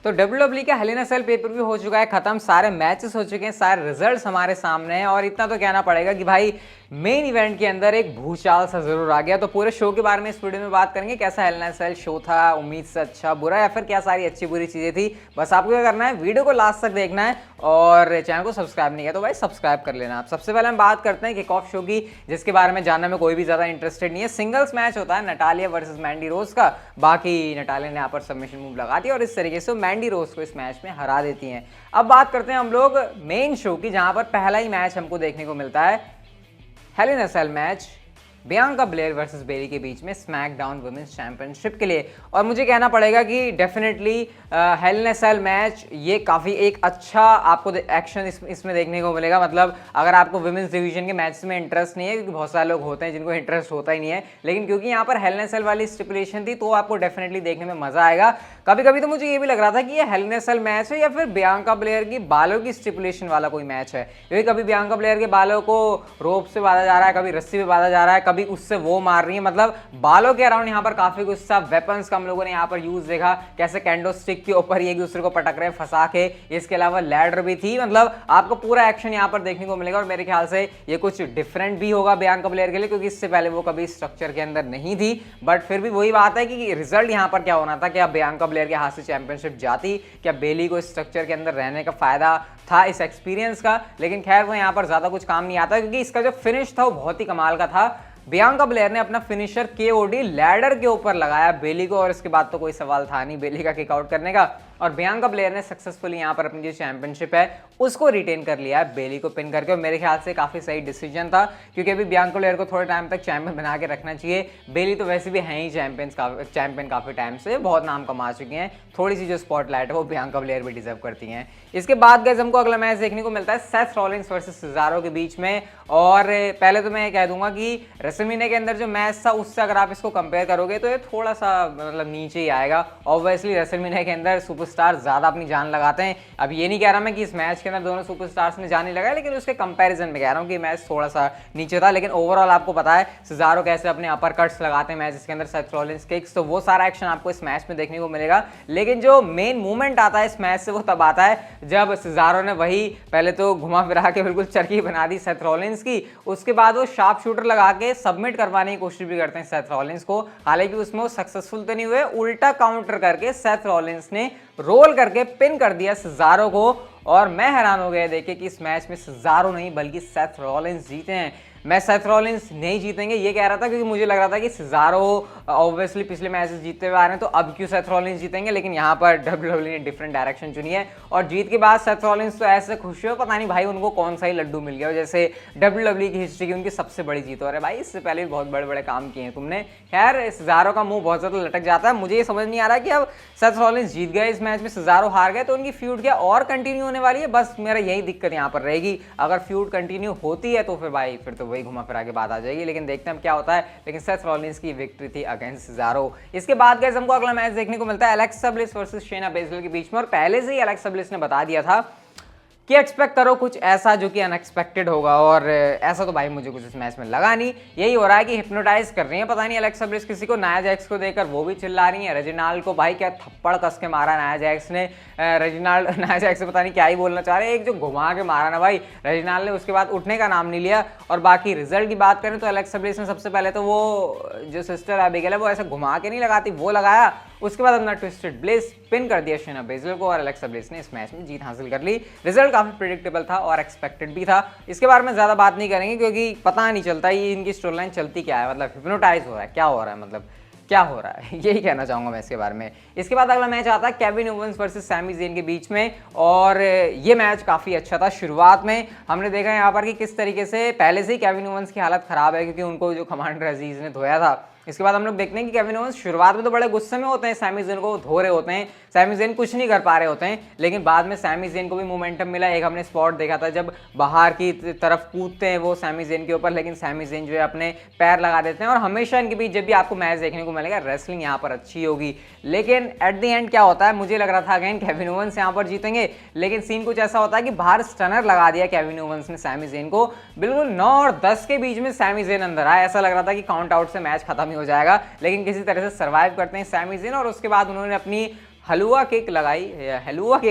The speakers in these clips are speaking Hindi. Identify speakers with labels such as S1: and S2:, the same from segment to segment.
S1: तो WWE का hello in a cell pay per view हो चुका है खत्म, सारे मैचेस हो चुके हैं, सारे रिजल्ट्स हमारे सामने हैं और इतना तो कहना पड़ेगा कि भाई मेन इवेंट के अंदर एक भूचाल सा जरूर आ गया। तो पूरे शो के बारे में इस वीडियो में बात करेंगे, कैसा hello in a cell show था, उम्मीद से अच्छा बुरा या फिर क्या सारी अच्छी बुरी चीजें थी। बस आपको क्या करना है, वीडियो को लास्ट तक देखना है और चैनल को सब्सक्राइब नहीं किया तो भाई सब्सक्राइब कर लेना। आप सबसे पहले हम बात करते हैं किक ऑफ शो की, जिसके बारे में जानने में कोई भी ज्यादा इंटरेस्टेड नहीं है। सिंगल्स मैच होता है नटालिया वर्सेस मैंडी रोज का, बाकी नटालिया ने यहाँ पर सबमिशन मूव लगा दिया और इस तरीके से मैंडी रोज को इस मैच में हरा देती हैं। अब बात करते हैं हम लोग मेन शो की, जहां पर पहला ही मैच हमको देखने को मिलता है hell in a cell match Bianca Blair versus Bayley के बीच में स्मैकडाउन वुमेन्स चैंपियनशिप के लिए। और मुझे कहना पड़ेगा कि definitely hello in a cell match ये काफ़ी एक अच्छा आपको एक्शन इसमें देखने को मिलेगा। मतलब अगर आपको वुमेन्स डिवीजन के मैच में इंटरेस्ट नहीं है, क्योंकि बहुत सारे लोग होते हैं जिनको इंटरेस्ट होता ही नहीं है, लेकिन क्योंकि यहाँ पर हेल इन अ सेल वाली स्टिपुलेशन थी तो आपको डेफिनेटली देखने में मजा आएगा। कभी कभी तो मुझे ये भी लग रहा था कि ये hello in a cell match है या फिर बियांका ब्लेयर की बालों की स्टिपुलेशन वाला कोई मैच है, क्योंकि कभी बियांका ब्लेयर के बालों को रोप से बांधा जा रहा है, कभी रस्सी पे बांधा जा रहा है, कभी उससे वो मार रही है। मतलब बालों के अराउंड यहाँ पर काफी कुछ सा वेपन्स का हम लोगों ने यहाँ पर यूज देखा, कैसे कैंडो स्टिक के ऊपर एक दूसरे को पटक रहे हैं फंसा के। इसके अलावा लैडर भी थी। मतलब आपको पूरा एक्शन यहाँ पर देखने को मिलेगा और मेरे ख्याल से ये कुछ डिफरेंट भी होगा बियांका ब्लेयर के लिए, क्योंकि इससे पहले वो कभी स्ट्रक्चर के अंदर नहीं थी। बट फिर भी वही बात है कि रिजल्ट यहाँ पर क्या होना था, क्या बियांका ब्लेयर के हाथ से चैंपियनशिप जाती, क्या बेली को स्ट्रक्चर के अंदर रहने का फायदा था इस एक्सपीरियंस का। लेकिन खैर वो यहाँ पर ज्यादा कुछ काम नहीं आता, क्योंकि इसका जो फिनिश था वो बहुत ही कमाल का था। बियांका ब्लेयर ने अपना फिनिशर केओडी लैडर के ऊपर लगाया बेली को, और इसके बाद तो कोई सवाल था नहीं बेली का किक आउट करने का। और बियांका ब्लेयर ने सक्सेसफुली यहाँ पर अपनी जो चैंपियनशिप है उसको रिटेन कर लिया है बेली को पिन करके। और मेरे ख्याल से काफी सही डिसीजन था, क्योंकि अभी बियांका ब्लेयर को थोड़े टाइम तक चैंपियन बना के रखना चाहिए। बेली तो वैसे भी हैं ही चैंपियन काफी टाइम से, बहुत नाम कमा चुकी हैं, थोड़ी सी जो स्पॉटलाइट है वो बियांका ब्लेयर भी डिजर्व करती हैं। इसके बाद गाइस हमको अगला मैच देखने को मिलता है सेथ रॉलिंस वर्सेस सिजारो के बीच में। और पहले तो मैं कह दूंगा कि रेसलमेनिया के अंदर जो मैच था उससे अगर आप इसको कंपेयर करोगे तो ये थोड़ा सा मतलब नीचे ही आएगा। ऑब्वियसली रेसलमेनिया के अंदर सुपरस्टार ज्यादा अपनी जान लगाते हैं। अब ये नहीं कह रहा मैं कि इस मैच के अंदर दोनों सुपरस्टार्स ने जान नहीं लगाया, लेकिन उसके कंपैरिजन में कह रहा हूँ कि मैच थोड़ा सा नीचे था। लेकिन ओवरऑल आपको पता है सिजारो कैसे अपने अपर कट्स लगाते हैं मैच के अंदर, सेथ रॉलिंस किक्स, तो वो सारा एक्शन आपको इस मैच में देखने को मिलेगा। लेकिन जो मेन मूवमेंट आता है इस मैच से वो तब आता है जब सिजारो ने वही पहले तो घुमा फिरा के बिल्कुल चरखी बना दी सेथ रॉलिंस की, उसके बाद वो शार्प शूटर लगा के सबमिट करवाने की कोशिश भी करते हैं सेथ रॉलिंस को। हालांकि उसमें वो सक्सेसफुल तो नहीं हुए, उल्टा काउंटर करके सेथ रॉलिंस ने रोल करके पिन कर दिया सिजारो को। और मैं हैरान हो गया देखे कि इस मैच में सिजारो नहीं बल्कि सेथ रॉलिंस जीते हैं। मैं सेथ रॉलिंस नहीं जीतेंगे ये कह रहा था, क्योंकि मुझे लग रहा था कि सिजारो ऑब्वियसली पिछले मैचेस जीतते हुए आ रहे हैं तो अब क्यों सेथ रॉलिंस जीतेंगे। लेकिन यहाँ पर WWE ने डिफरेंट डायरेक्शन चुनी है और जीत के बाद सेथ रॉलिंस तो ऐसे खुश हो, पता नहीं भाई उनको कौन सा ही लड्डू मिल गया, जैसे WWE की हिस्ट्री की उनकी सबसे बड़ी जीत हो रहा है। भाई इससे पहले भी बहुत बड़े बड़े काम किए हैं तुमने। खैर सिजारो का मुंह बहुत ज्यादा लटक जाता है। मुझे ये समझ नहीं आ रहा कि अब सेथ रॉलिंस जीत गए इस मैच में, सिजारो हार गए, तो उनकी फ्यूड क्या और कंटिन्यू होने वाली है? बस मेरा यही दिक्कत यहाँ पर रहेगी। अगर फ्यूड कंटिन्यू होती है तो फिर भाई फिर तो वही घुमा फिरा के बात आ जाएगी। लेकिन देखते हैं क्या होता है। लेकिन सेथ रॉलिंस की विक्ट्री थी अगेंस्ट सिजारो। इसके बाद गाइस हमको अगला मैच देखने को मिलता है एलेक्सा ब्लिस वर्सेस शेना बेजल के बीच में। और पहले से ही एलेक्सा ब्लिस ने बता दिया था कि एक्सपेक्ट करो कुछ ऐसा जो कि अनएक्सपेक्टेड होगा, और ऐसा तो भाई मुझे कुछ इस मैच में लगा नहीं। यही हो रहा है कि हिप्नोटाइज कर रही है पता नहीं एलेक्सा ब्लिस किसी को। नाया जैक्स को देखकर वो भी चिल्ला रही है। रेजिनाल्ड को भाई क्या थप्पड़ कस के मारा नाया जैक्स ने। रेजिनाल्ड नाया जैक्स से पता नहीं क्या ही बोलना चाह रहे हैं, एक जो घुमा के मारा ना भाई रेजिनाल्ड ने, उसके बाद उठने का नाम नहीं लिया। और बाकी रिजल्ट की बात करें तो एलेक्सा ब्लिस ने सबसे पहले तो वो जो सिस्टर एबिगेल है वो ऐसे घुमा के नहीं लगाती, वो लगाया। उसके बाद अपना ट्विस्टेड ब्लिस पिन कर दिया शेना बेजल को और एलेक्सा ब्लिस ने इस मैच में जीत हासिल कर ली। रिजल्ट काफी प्रेडिक्टेबल था और एक्सपेक्टेड भी था। इसके बारे में ज्यादा बात नहीं करेंगे क्योंकि पता नहीं चलता ये इनकी स्टोरी लाइन चलती क्या है, मतलब हिप्नोटाइज हो रहा है, क्या हो रहा है, मतलब क्या हो रहा है, यही कहना चाहूंगा मैं इसके बारे में। इसके बाद अगला मैच आता है Kevin Owens versus Sami Zayn के बीच में। और ये मैच काफी अच्छा था। शुरुआत में हमने देखा यहाँ पर कि किस तरीके से पहले से ही केविन ओवेंस की हालत खराब है, क्योंकि उनको जो कमांडर अजीज ने धोया था। इसके बाद हम लोग देखते हैं कि केविन ओवेंस शुरुआत में तो बड़े गुस्से में होते हैं, सैमी ज़ेन को धो रहे होते हैं, सैमी ज़ेन कुछ नहीं कर पा रहे होते हैं। लेकिन बाद में सैमी ज़ेन को भी मोमेंटम मिला। एक हमने स्पॉट देखा था जब बाहर की तरफ कूदते हैं वो सैमी ज़ेन के ऊपर, लेकिन सैमी ज़ेन जो है अपने पैर लगा देते हैं। और हमेशा इनके बीच जब भी आपको मैच देखने को मिलेगा रेसलिंग यहाँ पर अच्छी होगी। लेकिन एट द एंड क्या होता है, मुझे लग रहा था अगेन केविन ओवेंस यहाँ पर जीतेंगे, लेकिन सीन कुछ ऐसा होता है कि बाहर स्टनर लगा दिया केविन ओवेंस ने सैमी ज़ेन को। बिल्कुल 9 और 10 के बीच में सैमी ज़ेन अंदर आया। ऐसा लग रहा था कि काउंट आउट से मैच खत्म ही हो जाएगा, लेकिन किसी तरह से सर्वाइव करते हैं सैमी ज़ेन। और उसके बाद उन्होंने अपनी हलवा केक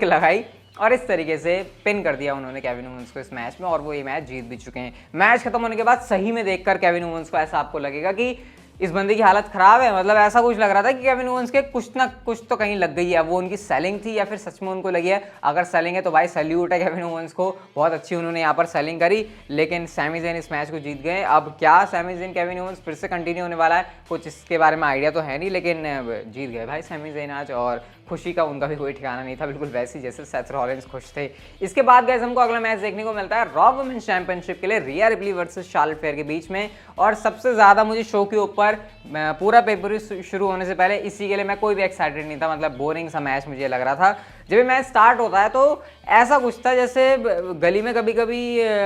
S1: लगाई और इस तरीके से पिन कर दिया उन्होंने केविन ओवेंस को इस मैच में, और वो ये मैच जीत भी चुके हैं। मैच खत्म होने के बाद सही में देखकर केविन ओवेंस को ऐसा आपको लगेगा कि इस बंदे की हालत खराब है, मतलब ऐसा कुछ लग रहा था कि केविन ओवेंस के कुछ ना कुछ तो कहीं लग गई है। वो उनकी सेलिंग थी या फिर सच में उनको लगी है। अगर सेलिंग है तो भाई सैल्यूट है केविन ओवेंस को, बहुत अच्छी उन्होंने यहाँ पर सेलिंग करी। लेकिन सैमी ज़ेन इस मैच को जीत गए। अब क्या सैमी ज़ेन केविन ओवेंस फिर से कंटिन्यू होने वाला है, कुछ इसके बारे में आइडिया तो है नहीं, लेकिन जीत गए भाई सैमी ज़ेन आज, और खुशी का उनका भी कोई ठिकाना नहीं था, बिल्कुल वैसे जैसे सेथ रॉलिंस खुश थे। इसके बाद गाइस हमको अगला मैच देखने को मिलता है रॉ वुमेन्स चैंपियनशिप के लिए रिया रिप्ली वर्सेस शार्लेट फेयर के बीच में। और सबसे ज़्यादा मुझे शो के ऊपर पूरा पेपर शुरू होने से पहले इसी के लिए मैं कोई भी एक्साइटेड नहीं था, मतलब बोरिंग सा मैच मुझे लग रहा था। जब ये मैच स्टार्ट होता है तो ऐसा कुछ था जैसे गली में कभी कभी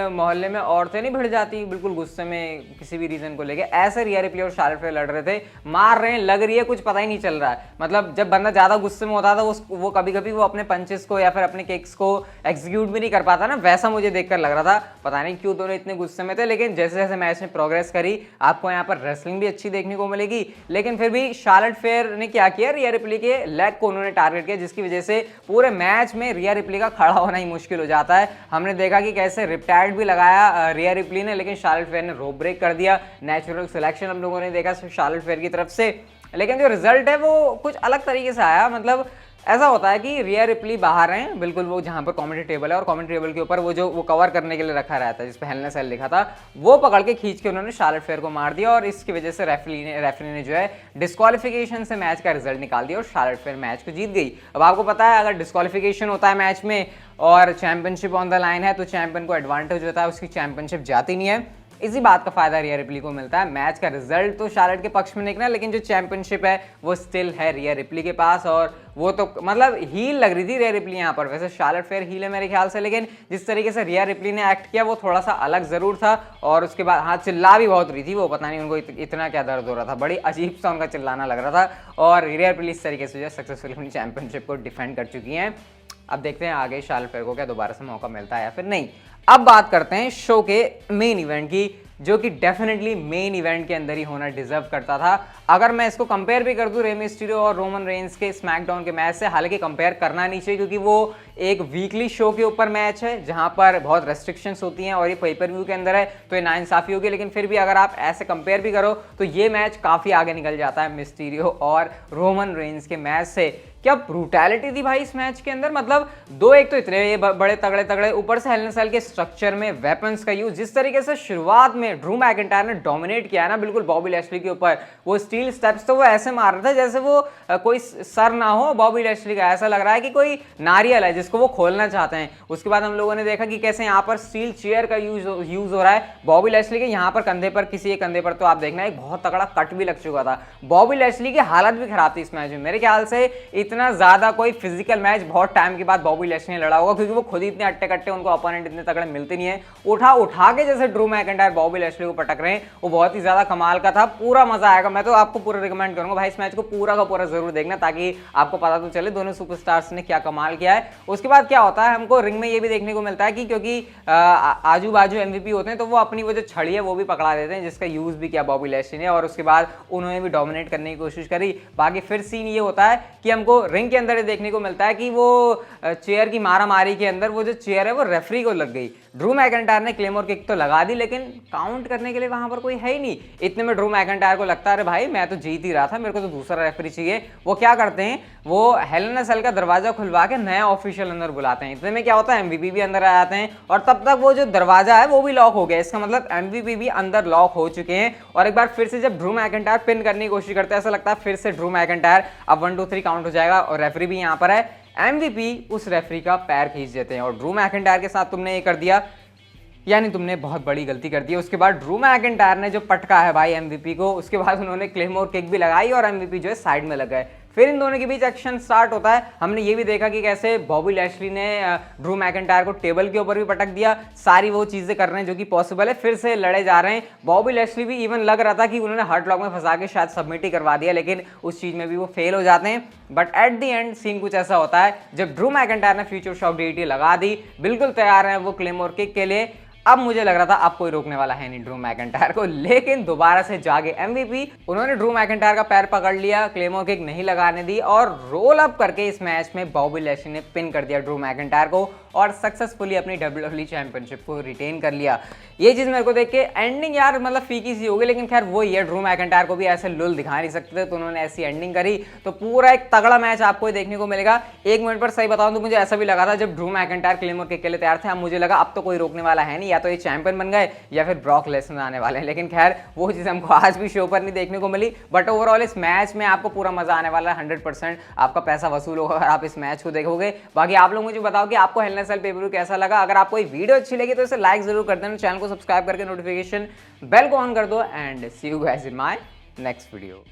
S1: मोहल्ले में औरतें नहीं भिड़ जाती बिल्कुल गुस्से में किसी भी रीजन को लेके, ऐसे रिया रिप्ली और शार्लेट फेयर लड़ रहे थे, मार रहे हैं, लग रही है, कुछ पता ही नहीं चल रहा है। मतलब जब बंदा ज़्यादा गुस्से में होता था वो कभी कभी वो अपने पंचेस को या फिर अपने किक्स को एग्जीक्यूट भी नहीं कर पाता ना, वैसा मुझे देखकर लग रहा था। पता नहीं क्यों दोनों इतने गुस्से में थे, लेकिन जैसे जैसे मैच ने प्रोग्रेस करी आपको यहाँ पर रेसलिंग भी अच्छी देखने को मिलेगी। लेकिन फिर भी शार्लेट फेयर ने क्या किया, रिया रिप्ली के लेग को उन्होंने टारगेट किया, जिसकी वजह से पूरे मैच में रिया रिप्ली का खड़ा होना ही मुश्किल हो जाता है। हमने देखा कि कैसे रिपटाइड भी लगाया रिया रिप्ली ने, लेकिन शार्लेट फेयर ने रोप ब्रेक कर दिया। नेचुरल सिलेक्शन हम लोगों ने देखा शार्लेट फेयर की तरफ से, लेकिन जो रिजल्ट है वो कुछ अलग तरीके से आया। मतलब ऐसा होता है कि रिया रिप्ली बाहर हैं बिल्कुल, वो जहाँ पर कमेंट्री टेबल है और कमेंट्री टेबल के ऊपर वो कवर करने के लिए रखा रहता है जिस पे हेल इन सेल लिखा था, वो पकड़ के खींच के उन्होंने शार्लेट फेयर को मार दिया, और इसकी वजह से रेफरी ने जो है डिस्क्वालिफिकेशन से मैच का रिजल्ट निकाल दिया और शार्लेट फेयर मैच को जीत गई। अब आपको पता है अगर डिस्क्वालिफिकेशन होता है मैच में और चैंपियनशिप ऑन द लाइन है तो चैंपियन को एडवांटेज होता है, उसकी चैंपियनशिप जाती नहीं है। इसी बात का फायदा रिया रिप्ली को मिलता है। मैच का रिजल्ट तो शार्लेट के पक्ष में निकला, लेकिन जो चैंपियनशिप है वो स्टिल है रिया रिप्ली के पास, और वो तो मतलब हील लग रही थी रिया रिप्ली यहाँ पर। वैसे शार्लेट फेयर हील है मेरे ख्याल से, लेकिन जिस तरीके से रिया रिप्ली ने एक्ट किया वो थोड़ा सा अलग जरूर था। और उसके बाद हाँ, चिल्ला भी बहुत रही थी वो, पता नहीं उनको इतना क्या दर्द हो रहा था, बड़ी अजीब सा उनका चिल्लाना लग रहा था। और रिया रिप्ली इस तरीके से जो है सक्सेसफुली अपनी चैंपियनशिप को डिफेंड कर चुकी हैं। अब देखते हैं आगे शार्लेट फेयर को क्या दोबारा से मौका मिलता है या फिर नहीं। अब बात करते हैं शो के मेन इवेंट की, जो कि डेफिनेटली मेन इवेंट के अंदर ही होना डिजर्व करता था। अगर मैं इसको कंपेयर भी कर दूं रे मिस्टीरियो और रोमन रेंस के स्मैकडाउन के मैच से, हालांकि कंपेयर करना नहीं चाहिए क्योंकि वो एक वीकली शो के ऊपर मैच है जहां पर बहुत रेस्ट्रिक्शंस होती हैं और ये पेपर व्यू के अंदर है तो ये नाइंसाफी होगी। लेकिन फिर भी अगर आप ऐसे कंपेयर भी करो तो ये मैच काफ़ी आगे निकल जाता है मिस्टीरियो और रोमन रेंस के मैच से। क्या ब्रूटैलिटी थी भाई इस मैच के अंदर, मतलब दो एक तो इतने ये बड़े तगड़े तगड़े, ऊपर से हेल इन सेल के स्ट्रक्चर में वेपन्स का यूज, जिस तरीके से शुरुआत में ड्रू मैकिंटायर ने डोमिनेट किया है ना बिल्कुल बॉबी लैशली के ऊपर, वो स्टील स्टेप्स तो वो ऐसे मार रहा था जैसे वो कोई सर ना हो बॉबी लैशली का, ऐसा लग रहा है कि कोई नारियल है जिसको वो खोलना चाहते हैं। उसके बाद हम लोगों ने देखा कि कैसे यहाँ पर स्टील चेयर का यूज हो रहा है बॉबी लैशली के, यहाँ पर कंधे पर, किसी एक कंधे पर तो आप देखना एक बहुत तगड़ा कट भी लग चुका था। बॉबी लैशली की हालत भी खराब थी इस मैच में, मेरे ख्याल से इतना ज्यादा कोई फिजिकल मैच बहुत टाइम के बाद बॉबी लैशली ने लड़ा होगा, क्योंकि वो खुद ही इतने अट्टे कट्टे, उनको अपोनेंट इतने तगड़े मिलते नहीं है। उठा के जैसे ड्रू मैकिंटायर बॉबी लैशली को पटक रहे हैं वो बहुत ही ज्यादा कमाल का था, पूरा मजा आएगा। मैं तो आपको पूरा रिकमेंड करूंगा भाई इस मैच को पूरा का पूरा जरूर देखना, ताकि आपको पता तो चले दोनों सुपरस्टार्स ने क्या कमाल किया है। उसके बाद क्या होता है, हमको रिंग में ये भी देखने को मिलता है कि क्योंकि आजू बाजू एमवीपी होते हैं तो वो अपनी वो जो छड़ी है वो भी पकड़ा देते हैं, जिसका यूज भी किया बॉबी लैशली ने, और उसके बाद उन्होंने भी डोमिनेट करने की कोशिश करी। बाकी फिर सीन ये होता है कि हमको रिंग के अंदर ये देखने को मिलता है कि वो चेयर की मारामारी के अंदर वो जो चेयर है वो रेफरी को लग गई। ड्रू मैकिंटायर ने क्लेमोर किक तो लगा दी, लेकिन काउंट करने के लिए वहां पर कोई है ही नहीं। इतने में ड्रू मैकिंटायर को लगता है अरे भाई मैं तो जीत ही रहा था, मेरे को तो दूसरा रेफरी चाहिए। वो क्या करते हैं, वो हेल इन सेल का दरवाजा खुलवा के नया ऑफिशियल अंदर बुलाते हैं। इतने में क्या होता है, एमवीपी भी अंदर आ जाते हैं और तब तक वो जो दरवाजा है वो भी लॉक हो गया। इसका मतलब एमवीपी भी अंदर लॉक हो चुके हैं। और एक बार फिर से जब ड्रू मैकिंटायर पिन करने की कोशिश करते हैं, ऐसा लगता है फिर से ड्रू मैकिंटायर अब 1 2 3 काउंट हो जाएगा और रेफरी भी यहाँ पर है। एमवीपी उस रेफरी का पैर खींच देते हैं और ड्रू मैकिंटायर के साथ तुमने ये कर दिया, यानी तुमने बहुत बड़ी गलती कर दी। उसके बाद ड्रू मैकिंटायर ने जो पटका है भाई एमवीपी को, उसके बाद उन्होंने क्लेमोर किक भी लगाई और एमवीपी जो है साइड में लग गए। फिर इन दोनों के बीच एक्शन स्टार्ट होता है। हमने ये भी देखा कि कैसे बॉबी लैशली ने ड्रू मैकिंटायर को टेबल के ऊपर भी पटक दिया, सारी वो चीजें कर रहे हैं जो कि पॉसिबल है, फिर से लड़े जा रहे हैं। बॉबी लैशली भी इवन लग रहा था कि उन्होंने हार्ट लॉक में फंसा के शायद सबमिट ही करवा दिया, लेकिन उस चीज में भी वो फेल हो जाते हैं। But at the end scene कुछ ऐसा होता है, जब ड्रू मैकिंटायर ने फ्यूचर शॉक डीडीटी लगा दी, बिल्कुल तैयार है वो क्लेमोर किक के लिए, अब मुझे लग रहा था अब कोई रोकने वाला है नहीं ड्रू मैकिंटायर को, लेकिन दोबारा से जागे एमवीपी, उन्होंने ड्रू मैकिंटायर का पैर पकड़ लिया, क्लेमो किक नहीं लगाने दी और रोल अप करके इस मैच में बॉबी लैशली ने पिन कर दिया ड्रू मैकिंटायर को और सक्सेसफुली अपनी WWE चैंपियनशिप को रिटेन कर लिया। ये चीज मेरे को देख के एंडिंग यार मतलब फीकी सी हो गई, लेकिन खैर वो ये ड्रू मैकिंटायर को भी ऐसे लुल दिखा नहीं सकते थे, तो उन्होंने ऐसी एंडिंग करी। तो पूरा एक तगड़ा मैच आपको देखने को मिलेगा। एक मिनट पर सही बताऊं तो मुझे ऐसा भी लगा था जब ड्रू मैकिंटायर क्लेमोर किक के लिए तैयार थे, अब मुझे लगा अब तो कोई रोकने वाला है नहीं, या तो ये चैंपियन बन गए या फिर ब्रॉक लेसनर आने वाले हैं। लेकिन खैर वो चीज़ हमको आज भी शो पर नहीं देखने को मिली। बट ओवरऑल इस मैच में आपको पूरा मजा आने वाला है, 100% आपका पैसा वसूल होगा अगर आप इस मैच को देखोगे। बाकी आप लोग मुझे बताओ कि आपको hello in a cell paper कैसा लगा। अगर आपको ये वीडियो अच्छी लगी तो इसे लाइक जरूर कर देना, चैनल को सब्सक्राइब करके नोटिफिकेशन बेल को ऑन कर दो and see you guys in my next video.